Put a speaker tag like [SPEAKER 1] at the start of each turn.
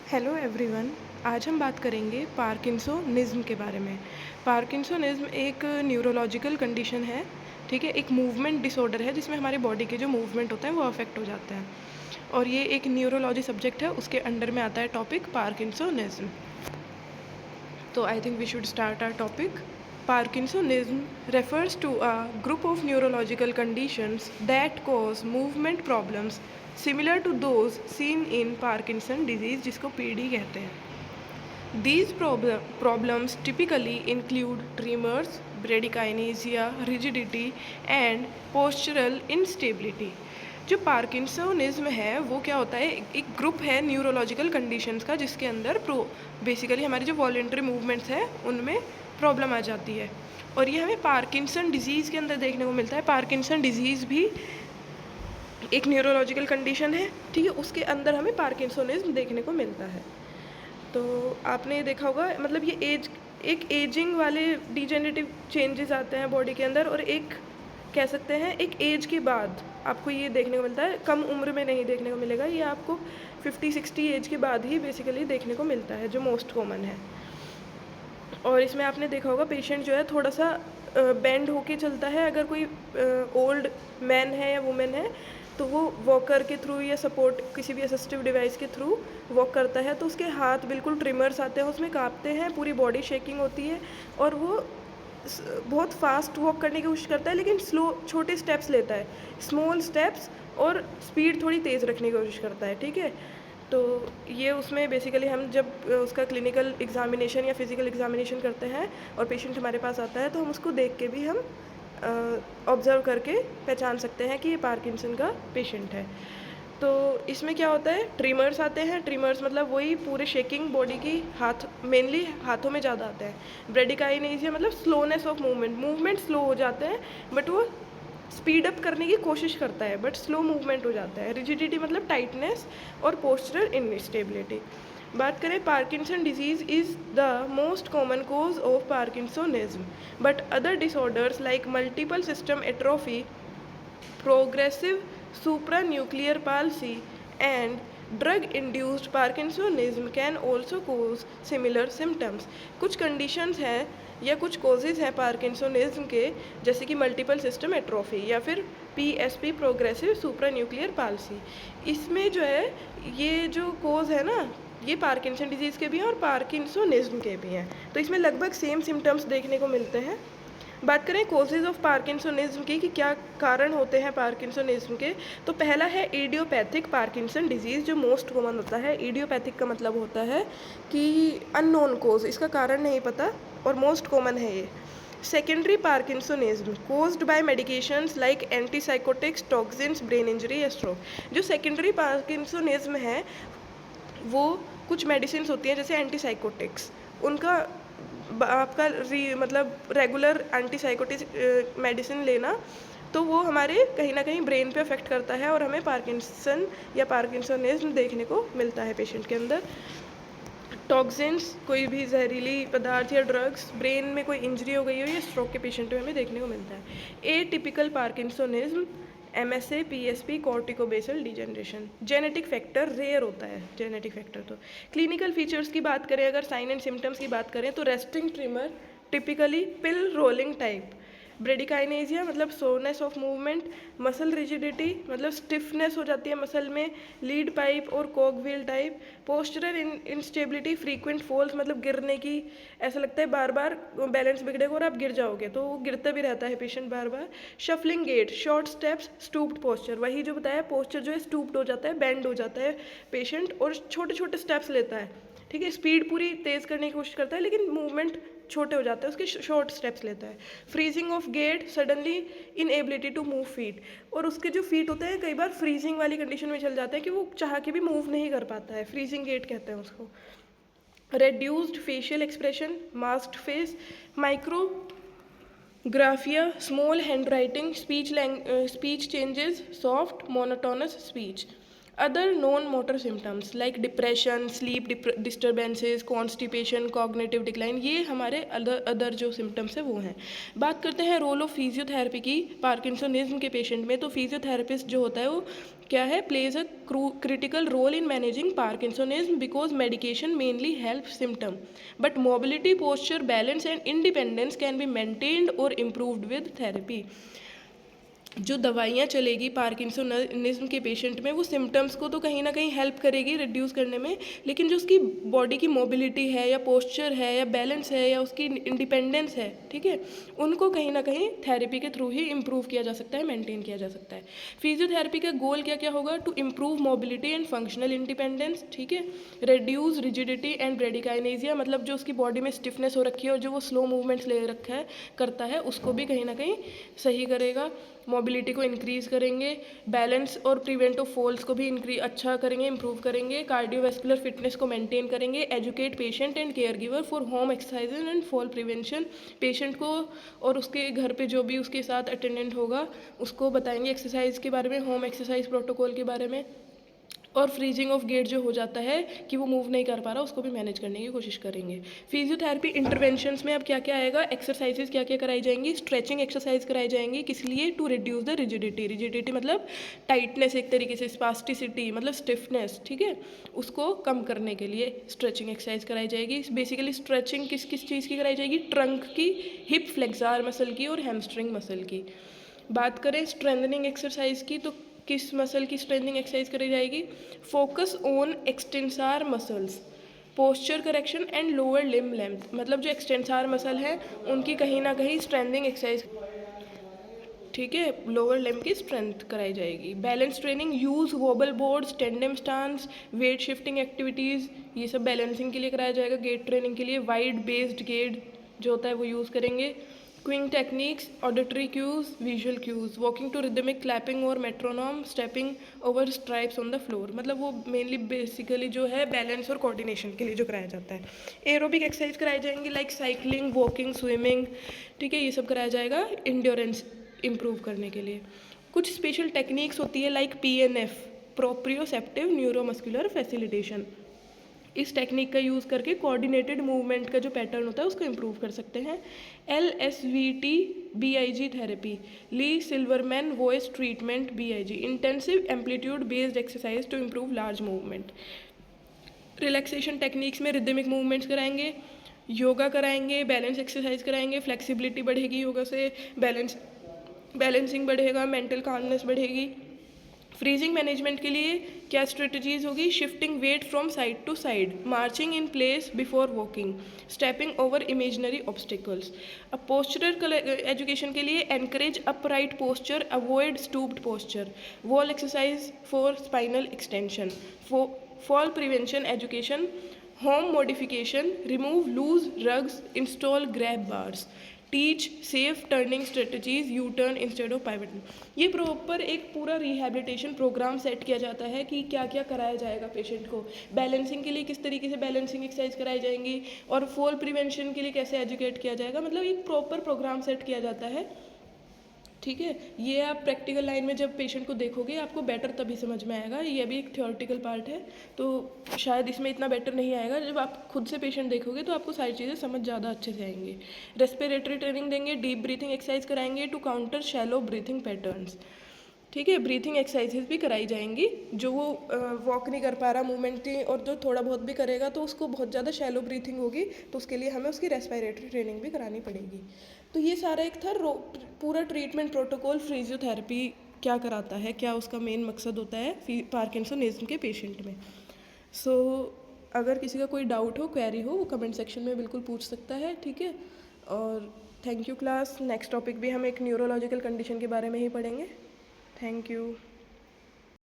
[SPEAKER 1] Hello everyone. आज हम बात करेंगे पार्किंसोनिज्म के बारे में। पार्किंसोनिज्म एक न्यूरोलॉजिकल कंडीशन है, ठीक है। एक मूवमेंट डिसऑर्डर है जिसमें हमारे बॉडी के जो मूवमेंट होते हैं वो अफेक्ट हो जाते हैं, और ये एक न्यूरोलॉजी सब्जेक्ट है, उसके अंडर में आता है टॉपिक पार्किंसोनिज्म। तो I think we should start our topic. Parkinsonism refers to a group of neurological conditions that cause movement problems similar to those seen in Parkinson disease, जिसको PD कहते हैं. These problems typically include tremors, bradykinesia, rigidity and postural instability. जो parkinsonism है वो क्या होता है, एक ग्रुप है न्यूरोलॉजिकल कंडीशंस का जिसके अंदर बेसिकली हमारे जो वॉलेंटरी मूवमेंट्स हैं उनमें प्रॉब्लम आ जाती है, और ये हमें पार्किंसन डिजीज़ के अंदर देखने को मिलता है. पार्किंसन डिजीज़ भी एक न्यूरोलॉजिकल कंडीशन है, ठीक है. उसके अंदर हमें पार्किंसोनिज्म देखने को मिलता है. तो आपने ये देखा होगा, मतलब ये एक एजिंग वाले डिजेनरेटिव चेंजेस आते हैं बॉडी के अंदर, और एक कह सकते हैं एक एज के बाद आपको ये देखने को मिलता है. कम उम्र में नहीं देखने को मिलेगा, ये आपको 50-60 एज के बाद ही बेसिकली देखने को मिलता है, जो मोस्ट कॉमन है. और इसमें आपने देखा होगा पेशेंट जो है थोड़ा सा बेंड होके चलता है. अगर कोई ओल्ड मैन है या वुमेन है तो वो वॉकर के थ्रू या सपोर्ट किसी भी असिस्टिव डिवाइस के थ्रू वॉक करता है तो उसके हाथ बिल्कुल ट्रिमर्स आते हैं, उसमें कांपते हैं, पूरी बॉडी शेकिंग होती है, और वो बहुत फास्ट वॉक करने की कोशिश करता है लेकिन स्लो छोटे स्टेप्स लेता है, स्मॉल स्टेप्स, और स्पीड थोड़ी तेज़ रखने की कोशिश करता है, ठीक है. तो ये उसमें बेसिकली हम जब उसका क्लिनिकल एग्जामिनेशन या फिज़िकल एग्जामिनेशन करते हैं और पेशेंट हमारे पास आता है तो हम उसको देख के भी हम ऑब्ज़र्व करके पहचान सकते हैं कि ये पार्किंसन का पेशेंट है. तो इसमें क्या होता है, ट्रिमर्स आते हैं. ट्रिमर्स मतलब वही पूरे शेकिंग बॉडी की, हाथ मेनली हाथों में ज़्यादा आता है. ब्रेडिकाइनेसिया मतलब स्लोनेस ऑफ मूवमेंट स्लो हो जाते हैं, बट वो स्पीड अप करने की कोशिश करता है बट स्लो मूवमेंट हो जाता है. रिजिडिटी मतलब टाइटनेस, और पोस्चरल इनस्टेबिलिटी. बात करें, Parkinson disease is the most common cause of parkinsonism, but other disorders like multiple system atrophy, progressive supranuclear palsy and drug-induced Parkinsonism can also cause similar symptoms. कुछ conditions हैं या कुछ causes हैं parkinsonism के, जैसे कि मल्टीपल सिस्टम एट्रोफी या फिर PSP प्रोग्रेसिव सुप्रान्यूक्लियर पाल्सी. इसमें जो है ये जो कोज है ना, ये पार्किंसन डिजीज़ के भी हैं और पार्किंसोनिज्म के भी हैं, तो इसमें लगभग सेम सिम्टम्स देखने को मिलते हैं. बात करें कोजेज़ ऑफ पार्किंसोनिज्म की कि क्या कारण होते हैं पार्किंसोनिज्म के, तो पहला है इडियोपैथिक पार्किंसन डिजीज़, जो मोस्ट कॉमन होता है. इडियोपैथिक का मतलब होता है कि अननोन कोज, इसका कारण नहीं पता, और मोस्ट कॉमन है ये. Secondary parkinsonism caused by medications like antipsychotics, toxins, brain injury या स्ट्रोक. जो सेकेंडरी पार्किंसोनिज्म है वो कुछ मेडिसिन होती हैं जैसे एंटीसाइकोटिक्स, उनका आपका मतलब रेगुलर एंटीसाइकोटिक मेडिसिन लेना, तो वो हमारे कहीं ना कहीं ब्रेन पे अफेक्ट करता है और हमें पार्किंसन या पार्किंसोनिज्म देखने को मिलता है पेशेंट के अंदर. टॉक्सिन्स, कोई भी जहरीली पदार्थ या ड्रग्स, ब्रेन में कोई इंजरी हो गई हो या स्ट्रोक के पेशेंट में हमें देखने को मिलता है. Atypical parkinsonism, MSA, PSP, corticobasal degeneration. Genetic factor rare होता है, जेनेटिक फैक्टर. तो क्लिनिकल फीचर्स की बात करें, अगर साइन एंड सिम्टम्स की बात करें, तो resting tremor, typically pill rolling type. Bradykinesia मतलब slowness of movement. Muscle rigidity मतलब स्टिफनेस हो जाती है मसल में, लीड पाइप और cogwheel type. Postural instability, frequent falls मतलब गिरने की, ऐसा लगता है बार बार बैलेंस बिगड़ेगा और आप गिर जाओगे, तो वो गिरता भी रहता है पेशेंट बार बार. Shuffling gait, short steps, stooped posture, वही जो बताया, पोस्चर जो है स्टूप्ड हो जाता है, बेंड हो जाता है पेशेंट, और छोटे छोटे स्टेप्स लेता है, ठीक है. स्पीड पूरी तेज़ करने की कोशिश करता है लेकिन मूवमेंट छोटे हो जाते हैं, उसके शॉर्ट स्टेप्स लेता है. Freezing of gait, suddenly inability to move feet, और उसके जो फीट होते हैं कई बार फ्रीजिंग वाली कंडीशन में चल जाते हैं कि वो चाह के भी मूव नहीं कर पाता है, फ्रीजिंग गेट कहते हैं उसको. Reduced facial expression, masked face, Micrographia, small hand writing, speech changes, soft monotonous speech. Other non motor symptoms like depression, sleep disturbances, constipation, cognitive decline, ये हमारे अदर जो सिम्टम्स हैं वो हैं। बात करते हैं रोल ऑफ फिजियोथेरेपी की पार्किंसोनिज्म के पेशेंट में। तो फिजियोथेरेपिस्ट जो होता है वो क्या है, plays a critical role in managing parkinsonism because medication mainly help symptom but mobility, posture, balance and independence can be maintained और इम्प्रूव्ड विद थेरेपी। जो दवाइयाँ चलेगी पार्किंसोनिज्म के पेशेंट में वो सिम्टम्स को तो कहीं ना कहीं हेल्प करेगी रिड्यूस करने में, लेकिन जो उसकी बॉडी की मोबिलिटी है या पोस्चर है या बैलेंस है या उसकी इंडिपेंडेंस है, ठीक है, उनको कहीं ना कहीं थेरेपी के थ्रू ही इम्प्रूव किया जा सकता है, मेंटेन किया जा सकता है। फिजियोथेरेपी का गोल क्या क्या होगा? To improve mobility and functional independence, ठीक है, रिड्यूस रिजिडिटी एंड ब्रेडिकाइनेजिया, मतलब जो उसकी बॉडी में स्टिफनेस हो रखी है और जो वो स्लो मूवमेंट्स ले रखा है करता है उसको भी कहीं ना कहीं सही करेगा। मोबिलिटी को इंक्रीज़ करेंगे, बैलेंस और प्रिवेंट ऑफ फॉल्स को भी अच्छा करेंगे, इंप्रूव करेंगे, कार्डियोवैस्कुलर फिटनेस को मेंटेन करेंगे, educate patient and care giver for home exercises and fall prevention, patient को और उसके घर पे जो भी उसके साथ अटेंडेंट होगा उसको बताएंगे एक्सरसाइज के बारे में, होम एक्सरसाइज प्रोटोकॉल के बारे में, और फ्रीजिंग ऑफ गेट जो हो जाता है कि वो मूव नहीं कर पा रहा उसको भी मैनेज करने की कोशिश करेंगे। फिजियोथेरेपी इंटरवेंशंस में अब क्या क्या आएगा? एक्सरसाइजेज क्या क्या कराई जाएंगी? स्ट्रेचिंग एक्सरसाइज कराई जाएंगी, किस लिए? To reduce the rigidity, rigidity मतलब टाइटनेस, एक तरीके से स्पास्टिसिटी मतलब स्टिफनेस, ठीक है, उसको कम करने के लिए स्ट्रेचिंग एक्सरसाइज कराई जाएगी। बेसिकली स्ट्रेचिंग किस किस चीज़ की कराई जाएगी? ट्रंक की, हिप फ्लेक्सार मसल की और हैमस्ट्रिंग मसल की। बात करें स्ट्रेंथनिंग एक्सरसाइज की तो किस मसल की स्ट्रेंथनिंग एक्सरसाइज करी जाएगी? Focus on extensor muscles, posture correction and lower limb length, मतलब जो एक्सटेंसार मसल है उनकी कहीं ना कहीं स्ट्रेंथनिंग एक्सरसाइज, ठीक है, लोअर लिम्ब की स्ट्रेंथ कराई जाएगी। Balance training, use wobble boards, tandem stance, weight shifting activities, ये सब बैलेंसिंग के लिए कराया जाएगा। गेट ट्रेनिंग के लिए वाइड बेस्ड गेट जो होता है वो यूज़ करेंगे। Cueing techniques, auditory cues, visual cues, walking to rhythmic, clapping और metronome, stepping over stripes on the floor, मतलब वो मेनली बेसिकली जो है बैलेंस और कोऑर्डिनेशन के लिए जो कराया जाता है। एरोबिक एक्सरसाइज कराई जाएंगी लाइक साइकिलिंग, वॉकिंग, स्विमिंग, ठीक है, ये सब कराया जाएगा इंड्योरेंस इम्प्रूव करने के लिए। कुछ स्पेशल टेक्निक्स होती है like PNF, proprioceptive neuromuscular facilitation, इस टेक्निक का यूज़ करके कोऑर्डिनेटेड मूवमेंट का जो पैटर्न होता है उसको इम्प्रूव कर सकते हैं। LSVT BIG therapy, Lee Silverman voice treatment BIG, intensive amplitude based exercise to improve large movement. Relaxation techniques में रिदमिक मूवमेंट्स कराएंगे, योगा कराएंगे, बैलेंस एक्सरसाइज कराएंगे, फ्लेक्सिबिलिटी बढ़ेगी योगा से, बैलेंसिंग बढ़ेगा, मेंटल कामनेस बढ़ेगी। फ्रीजिंग मैनेजमेंट के लिए क्या स्ट्रेटजीज होगी? Shifting weight from side to side, marching in place before walking, stepping over imaginary obstacles. अब पोस्चरल एजुकेशन के लिए encourage upright posture, avoid stooped posture, wall exercise for spinal extension, fall prevention education, home modification, remove loose rugs, install grab bars, teach safe turning strategies, U turn instead of pivoting. ये proper एक पूरा rehabilitation programme set किया जाता है कि क्या क्या कराया जाएगा पेशेंट को। बैलेंसिंग के लिए किस तरीके से बैलेंसिंग एक्सरसाइज कराई जाएंगी और फॉल प्रिवेंशन के लिए कैसे एजुकेट किया जाएगा, मतलब एक प्रॉपर प्रोग्राम सेट किया जाता है, ठीक है। ये आप प्रैक्टिकल लाइन में जब पेशेंट को देखोगे आपको बेटर तभी समझ में आएगा, ये भी एक थ्योरेटिकल पार्ट है तो शायद इसमें इतना बेटर नहीं आएगा। जब आप खुद से पेशेंट देखोगे तो आपको सारी चीज़ें समझ ज़्यादा अच्छे से आएंगी। रेस्पिरेटरी ट्रेनिंग देंगे, डीप ब्रीथिंग एक्सरसाइज कराएंगे to counter shallow breathing patterns, ठीक है। ब्रीथिंग एक्सरसाइजेज भी कराई जाएंगी, जो वो वॉक नहीं कर पा रहा मूवमेंट नहीं, और जो थोड़ा बहुत भी करेगा तो उसको बहुत ज़्यादा शैलो ब्रीथिंग होगी तो उसके लिए हमें उसकी रेस्पिरेटरी ट्रेनिंग भी करानी पड़ेगी। तो ये सारा एक था पूरा ट्रीटमेंट प्रोटोकॉल फिजियोथेरेपी क्या कराता है, क्या उसका मेन मकसद होता है पार्किंसोनिज्म के पेशेंट में। सो अगर किसी का कोई डाउट हो, क्वेरी हो, वो कमेंट सेक्शन में बिल्कुल पूछ सकता है, ठीक है। और thank you class. Next topic भी हम एक न्यूरोलॉजिकल कंडीशन के बारे में ही पढ़ेंगे। Thank you.